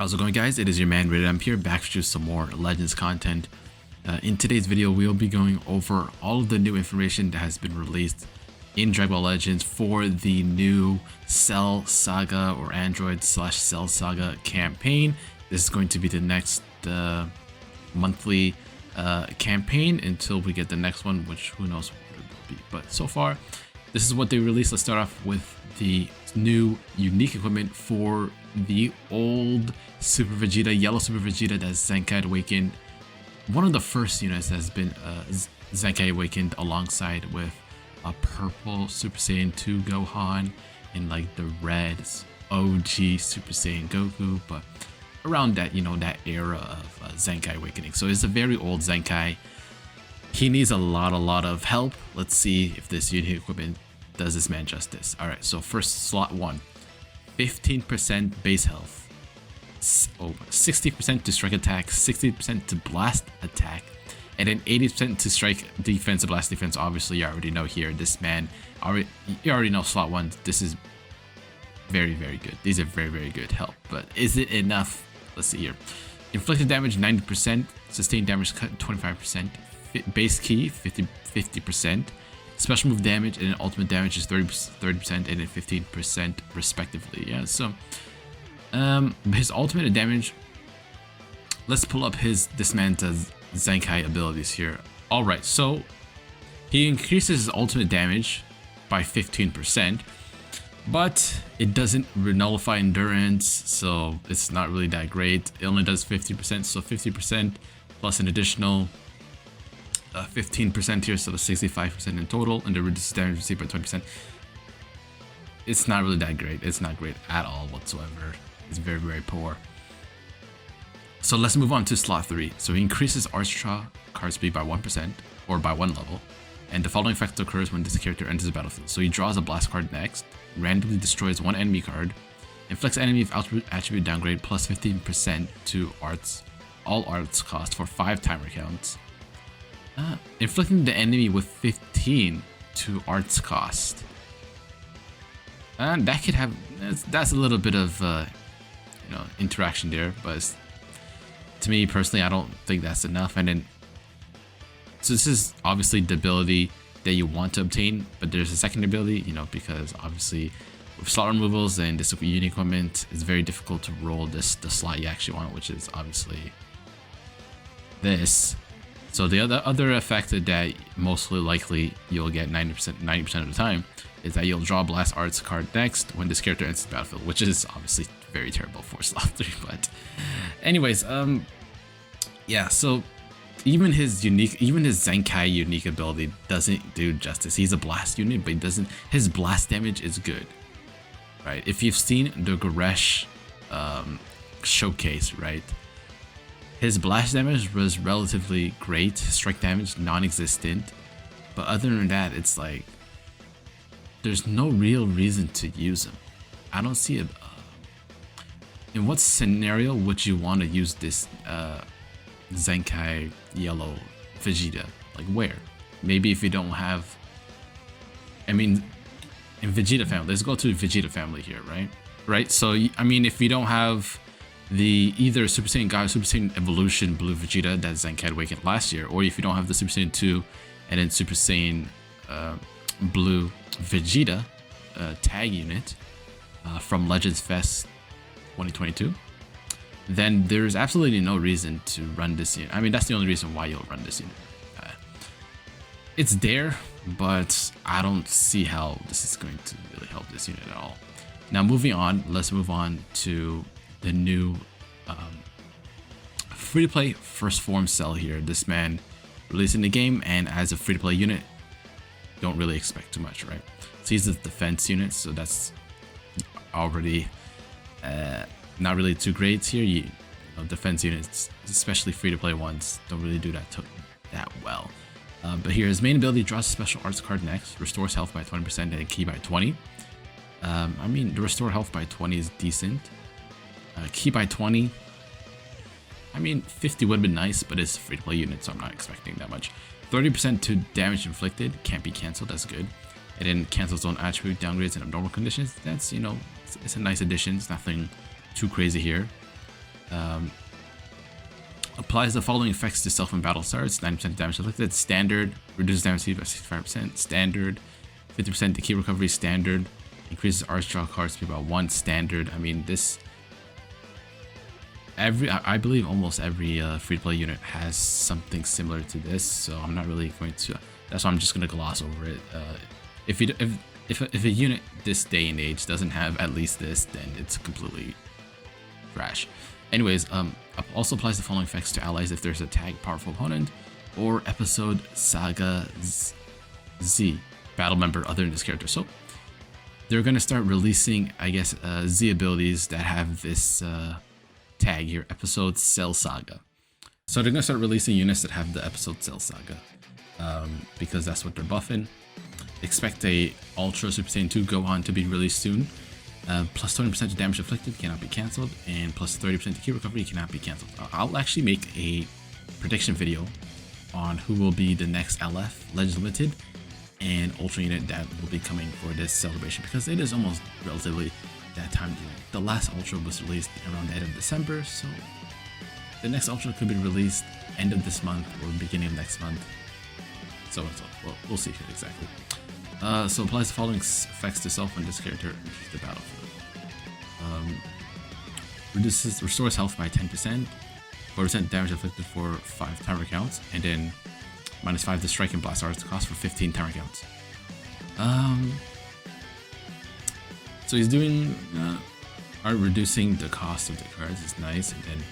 How's it going, guys? It is your man Reddit. I'm here back to some more Legends content. In today's video, we'll be going over all of the new information that has been released in Dragon Ball Legends for the new Cell Saga or Android/Cell Saga campaign. This is going to be the next monthly campaign until we get the next one, which who knows what it will be. But so far, this is what they released. Let's start off with the new unique equipment for the old Super Vegeta, yellow Super Vegeta that's Zenkai awakened. One of the first units that has been Zenkai awakened alongside with a purple Super Saiyan 2 Gohan and like the red OG Super Saiyan Goku, but around that, that era of Zenkai awakening. So it's a very old Zenkai. He needs a lot of help. Let's see if this unique equipment does this man justice. All right, so first slot 1, 15% base health, 60% to strike attack, 60% to blast attack, and then 80% to strike defense, blast defense. Obviously, you already know here, this man, you already know slot 1, this is very good. These are very good help, but is it enough? Let's see here. Inflicted damage 90%, sustained damage cut 25%, base key 50%, special move damage and ultimate damage is 30% and then 15% respectively. Yeah, so his ultimate damage, let's pull up this man's Zenkai abilities here. All right, so he increases his ultimate damage by 15%, but it doesn't nullify endurance, so it's not really that great. It only does 50%, so 50% plus an additional 15% here, so the 65% in total, and it reduces damage received by 20%. It's not really that great. It's not great at all whatsoever. It's very poor. So let's move on to slot 3. So he increases Archtra card speed by 1% or by 1 level, and the following effect occurs when this character enters the battlefield. So he draws a blast card next, randomly destroys one enemy card, inflicts enemy with attribute downgrade plus 15% to all arts cost for 5 timer counts. Inflicting the enemy with 15 to arts cost. And that could have, that's a little bit of interaction there, but to me personally, I don't think that's enough. And then, so this is obviously the ability that you want to obtain, but there's a second ability, because obviously with slot removals and this unique equipment, it's very difficult to roll the slot you actually want, which is obviously this. So the other effect that mostly likely you'll get 90% of the time is that you'll draw a blast arts card next when this character enters the battlefield, which is obviously very terrible for slot 3. But anyways, yeah, so even his Zenkai unique ability doesn't do justice. He's a blast unit, but his blast damage is good, right? If you've seen the Goresh showcase, right? His blast damage was relatively great, strike damage non-existent, but other than that, it's like there's no real reason to use him. I don't see it. In what scenario would you want to use this Zenkai yellow Vegeta? Like where? Maybe if you don't have, I mean, in Vegeta family, let's go to Vegeta family here, right? So I mean, if you don't have the either Super Saiyan God or Super Saiyan Evolution Blue Vegeta that Zenkai awakened last year, or if you don't have the Super Saiyan 2 and then Super Saiyan Blue Vegeta tag unit from Legends Fest 2022, then there's absolutely no reason to run this unit. I mean, that's the only reason why you'll run this unit. It's there, but I don't see how this is going to really help this unit at all. Now moving on, let's move on to the new free-to-play first form Cell here. This man released in the game, and as a free-to-play unit, don't really expect too much, right? So he's the defense unit, so that's already not really too great here. Defense units, especially free-to-play ones, don't really do that well. But here, his main ability draws a special arts card next, restores health by 20% and key by 20. I mean, the restore health by 20 is decent. Key by 20, I mean 50 would have been nice, but it's a free to play unit, so I'm not expecting that much. 30% to damage inflicted, can't be cancelled, that's good. And then cancels on attribute downgrades and abnormal conditions. That's, it's a nice addition, it's nothing too crazy here. Applies the following effects to self when battle starts: 90% damage inflicted, standard, reduces damage received by 65%, standard, 50% to key recovery, standard, increases arch draw card speed by 1, standard. I mean, this I believe almost every free-to-play unit has something similar to this, so I'm not really going to. That's why I'm just gonna gloss over it. If a unit this day and age doesn't have at least this, then it's completely trash. Anyways, also applies the following effects to allies if there's a tag powerful opponent or episode Saga Z battle member other than this character. So they're gonna start releasing, I guess, Z abilities that have this tag here, episode Cell Saga. So they're gonna start releasing units that have the episode Cell Saga, because that's what they're buffing. Expect a Ultra Super Saiyan 2 Gohan to be released soon. Plus 20% to damage inflicted cannot be cancelled, and plus 30% to key recovery cannot be cancelled. I'll actually make a prediction video on who will be the next LF Legends Limited and Ultra unit that will be coming for this celebration, because it is almost relatively that time. The last Ultra was released around the end of December, so the next Ultra could be released end of this month or beginning of next month. So we'll see exactly. So applies the following effects to self when this character enters the battlefield. Restores health by 10%, 4% damage inflicted for 5 timer counts, and then -5 to strike and blast arts cost for 15 timer counts. So he's doing reducing the cost of the cards is nice, and then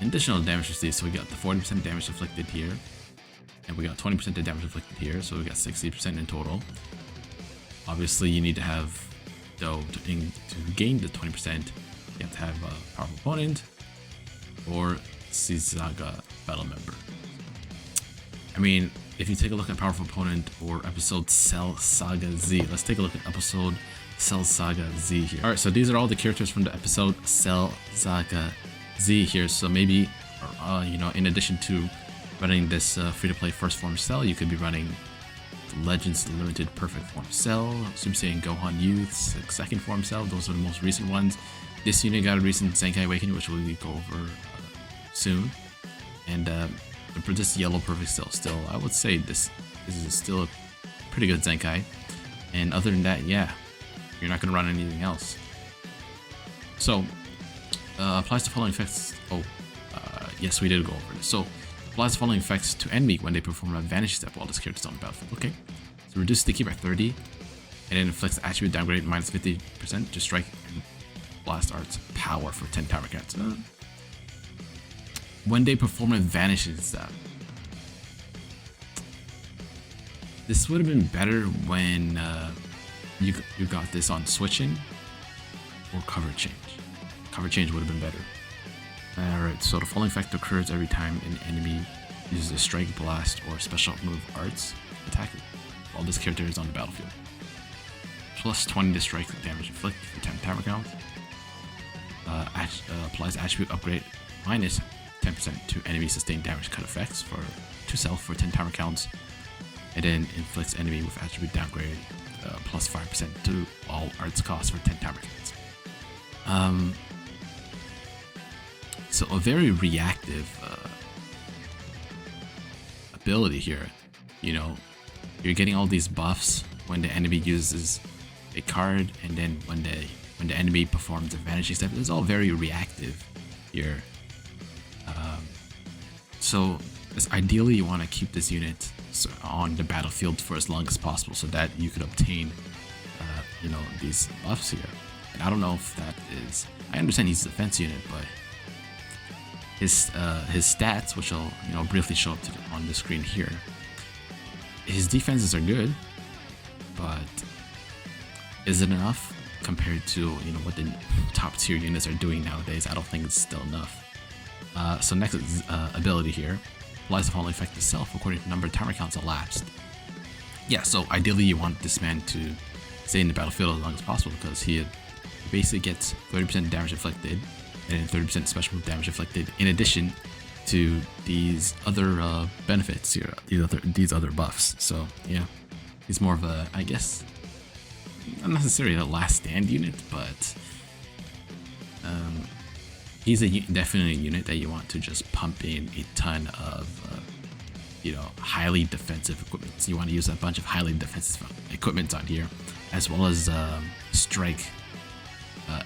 additional damage received. So we got the 40% damage inflicted here, and we got 20% of damage inflicted here, so we got 60% in total. Obviously, you need to have, though, to gain the 20%, you have to have a powerful opponent or Cell Saga battle member. I mean, if you take a look at powerful opponent or episode Cell Saga Z, let's take a look at episode Cell Saga Z here. All right, so these are all the characters from the episode Cell Saga Z here. So maybe, in addition to running this free-to-play first form Cell, you could be running the Legends Limited Perfect Form Cell, Super Saiyan Gohan Youth second form Cell. Those are the most recent ones. This unit got a recent Zenkai Awakening, which we'll go over soon. And for this yellow perfect Cell, still, I would say this is still a pretty good Zenkai. And other than that, yeah, you're not going to run anything else. So, applies the following effects. Yes, we did go over this. So, applies the following effects to enemy when they perform a Vanish Step while this character is on the battlefield. Okay, so reduces the key by 30, and then inflicts attribute downgrade -50% to strike and blast arts power for 10 timer counts. When they perform a Vanish Step, this would have been better when you got this on switching or cover change. Cover change would have been better. Alright, so the following effect occurs every time an enemy uses a strike, blast, or special move arts attack while this character is on the battlefield. Plus 20 to strike damage inflicted for 10 timer counts. Applies attribute upgrade minus 10% to enemy sustained damage cut effects to self for 10 timer counts. And then inflicts enemy with attribute downgrade plus 5% to all arts costs for 10 timer counts. So a very reactive ability here. You're getting all these buffs when the enemy uses a card, and then when the enemy performs a vanishing step. It's all very reactive here. So ideally you want to keep this unit on the battlefield for as long as possible, so that you could obtain these buffs here. And I don't know if that is, I understand he's a defense unit, but his stats, which I'll briefly show up on the screen here, his defenses are good, but is it enough compared to what the top tier units are doing nowadays? I don't think it's still enough. So next ability here, applies the following effect to self according to number of timer counts elapsed. Yeah, so ideally you want this man to stay in the battlefield as long as possible, because he basically gets 30% damage inflicted and 30% special move damage inflicted, in addition to these other benefits here, these other buffs. So yeah, he's more of a, I guess, not necessarily a last stand unit, but he's definitely a unit that you want to just pump in a ton of, highly defensive equipment. So you want to use a bunch of highly defensive equipment on here, as well as strike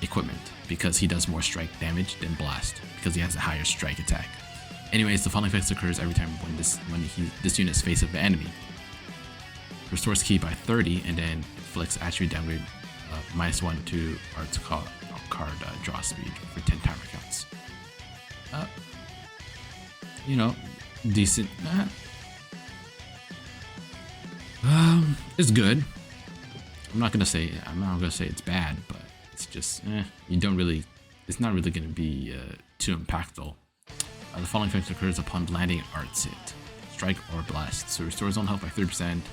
equipment, because he does more strike damage than blast, because he has a higher strike attack. Anyways, the following effects occurs every time when this unit is faced with the enemy. Restores ki by 30, and then inflicts attribute downgrade -1 to arts card draw speed for 10 timer counts. Decent. It's good. I'm not gonna say it's bad, but it's just you don't really. It's not really gonna be too impactful. The following effect occurs upon landing an arts hit, strike or blast. So restores own health by 30%,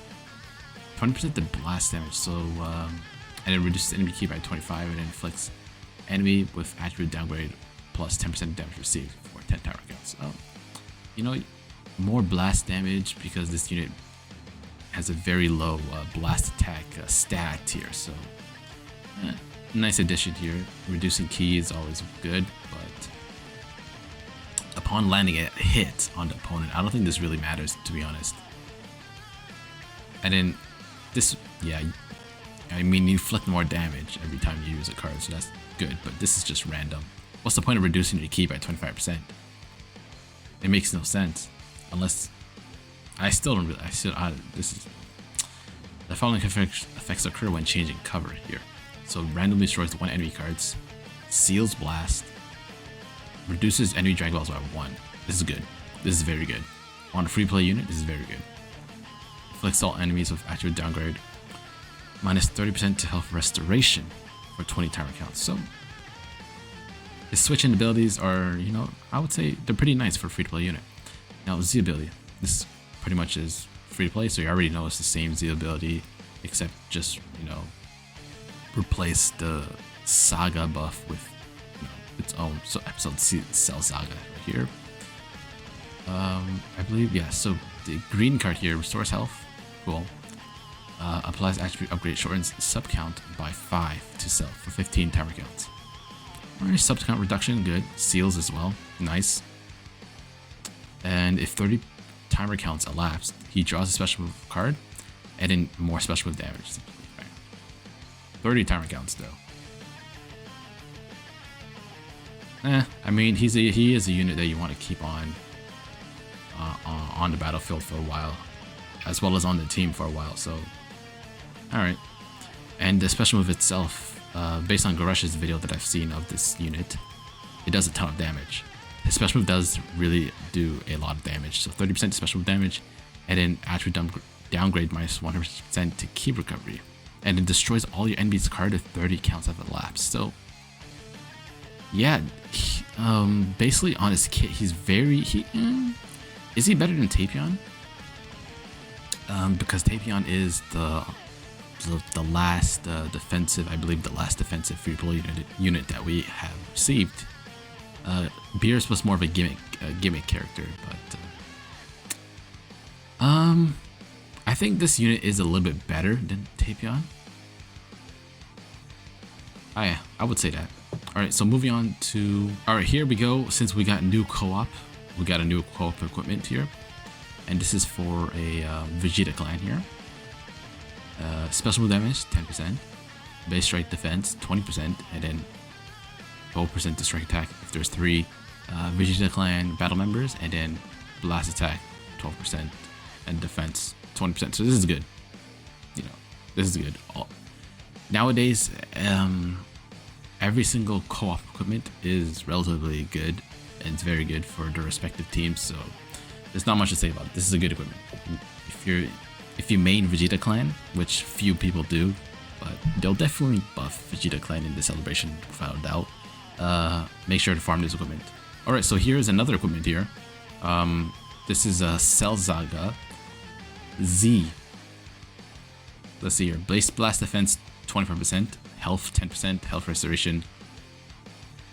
20% to blast damage. So and it reduces enemy ki by 25, and it inflicts enemy with attribute downgrade plus 10% damage received for 10 tower counts. More blast damage because this unit has a very low blast attack stat here. So nice addition here. Reducing ki is always good, but upon landing a hit on the opponent, I don't think this really matters, to be honest. And then this, yeah, I mean, you inflict more damage every time you use a card, so that's good, but this is just random. What's the point of reducing your ki by 25%? It makes no sense, unless I still don't really. This is the following effects occur when changing cover here. So randomly destroys 1 enemy cards, seals blast, reduces enemy Dragon Balls by 1. This is good. This is very good. On a free play unit, this is very good. Inflicts all enemies with attribute downgrade, minus 30% to health restoration for 20 timer counts. So his switching abilities are, I would say they're pretty nice for a free to play unit. Now Z ability, this pretty much is free to play, so you already know it's the same Z ability, except just replace the Saga buff with its own. So episode Cell Saga right here. I believe, yeah. So the green card here restores health. Cool. Applies attribute upgrade, shortens sub count by 5 to self for 15 timer counts. Alright, sub count reduction, good. Seals as well, nice. And if 30 timer counts elapsed, he draws a special move card, and then more special move damage. 30 timer counts though. I mean, he is a unit that you want to keep on the battlefield for a while, as well as on the team for a while. So, all right. And the special move itself, based on Garesh's video that I've seen of this unit, it does a ton of damage. His special move does really do a lot of damage. So 30% special move damage, and then attribute downgrade minus 100% to ki recovery, and it destroys all your enemies' card if 30 counts have elapsed. So yeah, basically on his kit, he's very is he better than Tapion? Because Tapion is the last defensive, I believe the last defensive free play unit that we have received. Beerus was more of a gimmick character, but I think this unit is a little bit better than Tapion. Oh yeah, I would say that. Alright, so moving on to... Alright, here we go. Since we got new co-op, we got a new co-op equipment here. And this is for a Vegeta clan here. Special move damage, 10%. Base strike defense, 20%. And then 12% to strike attack if there's 3 Vegeta clan battle members. And then blast attack, 12%. And defense, 20%. So this is good. This is good. Nowadays, every single co-op equipment is relatively good, and it's very good for the respective teams, so there's not much to say about it. This is a good equipment. If you main Vegeta clan, which few people do, but they'll definitely buff Vegeta clan in the celebration without a doubt, make sure to farm this equipment. Alright, so here's another equipment here. This is a Cell Saga Z. Let's see here. Base blast defense 25%, health 10%, health restoration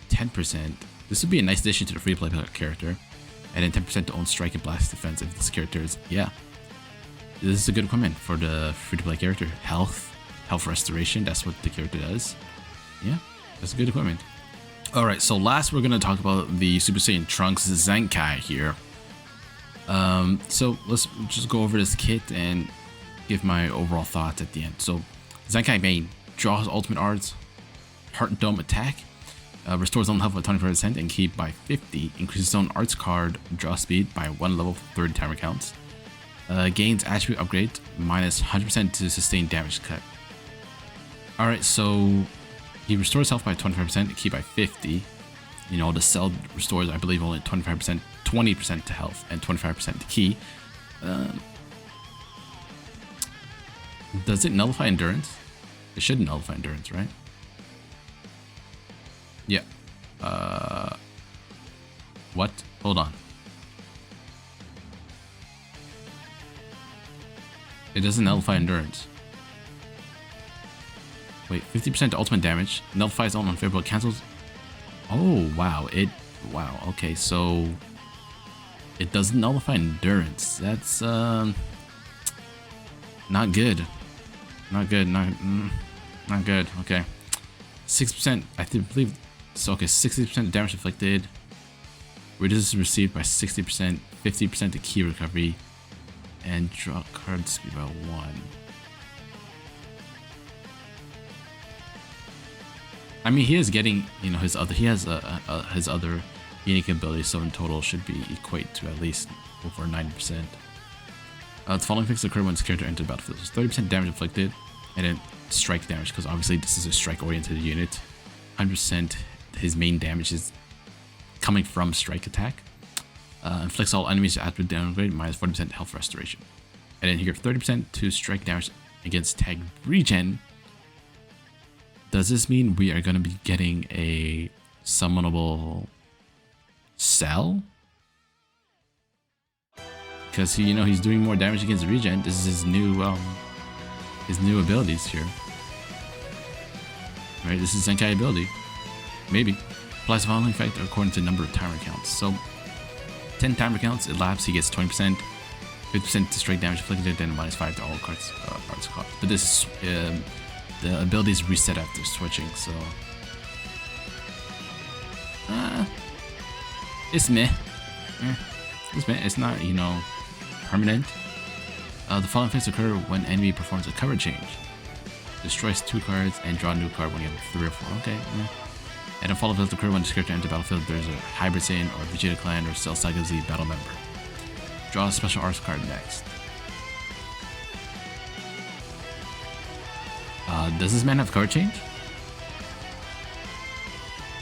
10%. This would be a nice addition to the free play character. And then 10% to own strike and blast defense if this character is, yeah. This is a good equipment for the free to play character. Health restoration, that's what the character does. Yeah, that's a good equipment. Alright, so last we're gonna talk about the Super Saiyan Trunks Zenkai here. So let's just go over this kit and give my overall thoughts at the end. So Zenkai main, draws ultimate arts, Heart Dome attack, restores own health by 25% and ki by 50, increases own arts card draw speed by 1 level for 30 timer counts, gains attribute upgrade, minus 100% to sustain damage cut. Alright, so he restores health by 25%, ki by 50. You know, the cell restores, I believe, only 25%, 20% to health, and 25% to ki. Does it nullify endurance? It should nullify endurance, right? Yeah. What? Hold on. It doesn't nullify endurance. Wait, 50% to ultimate damage. Nullifies all unfavorable, cancels. Oh, wow. Wow. Okay, so it doesn't nullify endurance. That's, not good. Not good. Not good. Okay. 6%, I believe. So, okay, 60% damage inflicted. Reduces received by 60%, 50% to ki recovery, and draw card speed by 1. I mean, he is getting, you know, his other, he has his other unique abilities, so in total should be equate to at least over 90%. The following effects occur when this character enters the battlefield. So 30% damage inflicted, and then strike damage, because obviously this is a strike-oriented unit. 100% his main damage is coming from strike attack. Inflicts all enemies attribute downgrade, minus 40% health restoration. And then here 30% to strike damage against tag regen. Does this mean we are going to be getting a summonable Cell? Because you know, he's doing more damage against regen. This is his new abilities here. Right, this is Zenkai ability. Maybe. Applies the following effect according to number of timer counts. So 10 timer counts elapse, he gets 20%, 50% to strike damage inflicted, then minus 5 to all cards cost. But this is the abilities reset after switching, so it's meh. It's meh. It's not, you know, permanent. The following effects occur when enemy performs a cover change. Destroys 2 cards and draw a new card when you have 3 or 4. Okay, yeah. And a follow effects occur when this character enters the battlefield. There's a Hybrid Saiyan or Vegeta Clan or Cell Saga Z battle member. Draw a special arts card next. Does this man have cover change?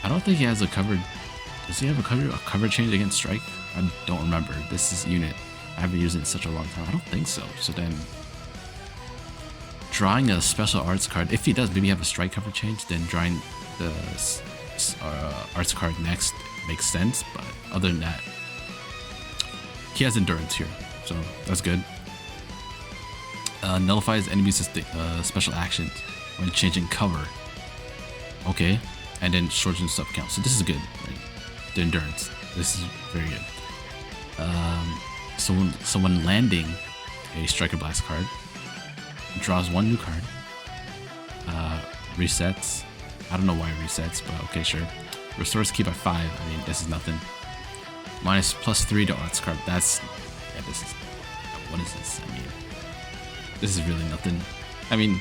I don't think he has a cover. Does he have a cover change against strike? I don't remember. This is unit. I haven't used it in such a long time. I don't think so. So then, drawing a special arts card. If he does, maybe have a strike cover change. Then drawing the arts card next makes sense. But other than that, he has endurance here, so that's good. Nullifies enemies' special actions when changing cover. Okay, and then shortens sub count. So this is good. Right? The endurance. This is very good. So when landing a Striker Blast card, draws 1 new card. Resets. I don't know why it resets, but okay, sure. Restores ki by 5. I mean, this is nothing. Minus +3 to arts card. That's, yeah, this is, what is this? I mean, this is really nothing. I mean,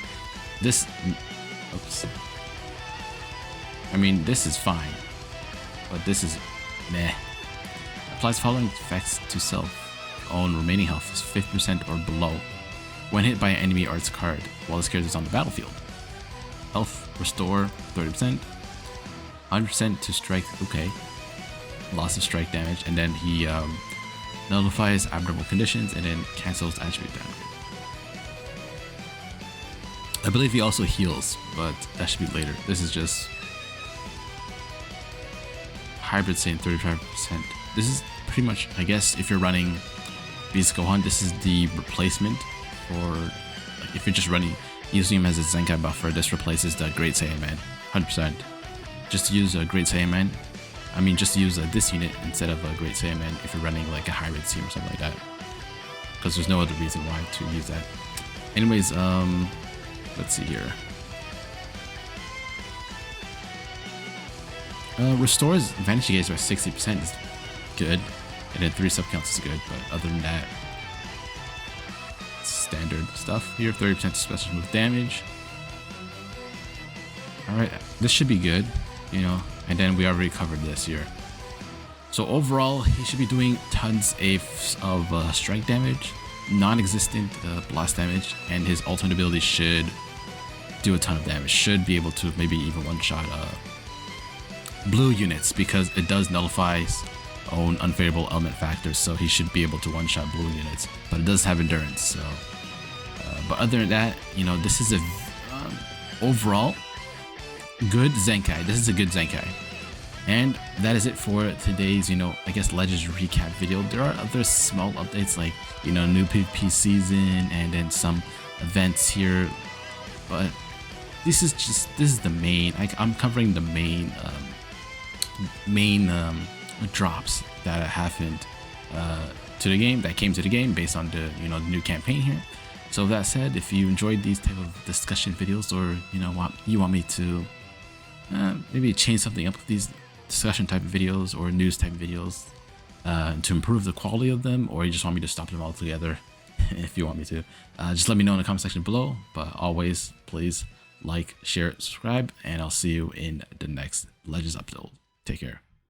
this, oops. I mean, this is fine, but this is meh. Applies following effects to self. Own remaining health is 50% or below when hit by an enemy arts card while this character is on the battlefield. Health restore 30%, 100% to strike. Okay, loss of strike damage, and then he nullifies abnormal conditions and then cancels attribute downgrade. I believe he also heals, but that should be later. This is just Hybrid Saiyan 35%. This is pretty much, I guess, if you're running Beast Gohan, this is the replacement for, like, if you're just running, using him as a Zenkai buffer, this replaces the Great Saiyan Man, 100%. Just to use a Great Saiyan Man, I mean, just to use this unit instead of a Great Saiyan Man if you're running like a Hybrid Saiyan or something like that. Because there's no other reason why to use that. Anyways, let's see here. Restores vanity gauge by 60% is good, and then 3 sub counts is good, but other than that, standard stuff here. 30% special move damage. Alright, this should be good, you know, and then we already covered this here. So overall, he should be doing tons of strike damage, non-existent blast damage, and his ultimate ability should do a ton of damage. Should be able to maybe even one-shot blue units, because it does nullify own unfavorable element factors, so he should be able to one-shot blue units, but it does have endurance. So but other than that, you know, this is a overall good Zenkai. This is a good Zenkai. And that is it for today's, you know, I guess Legends recap video. There are other small updates, like, you know, new PvP season and then some events here, but this is the main, I'm covering the main drops that happened to the game, that came to the game based on the, you know, the new campaign here. So with that said, if you enjoyed these type of discussion videos, or you know, want me to maybe change something up with these discussion type of videos or news type of videos to improve the quality of them, or you just want me to stop them altogether, if you want me to, just let me know in the comment section below. But always, please like, share, subscribe, and I'll see you in the next Legends upload. Take care.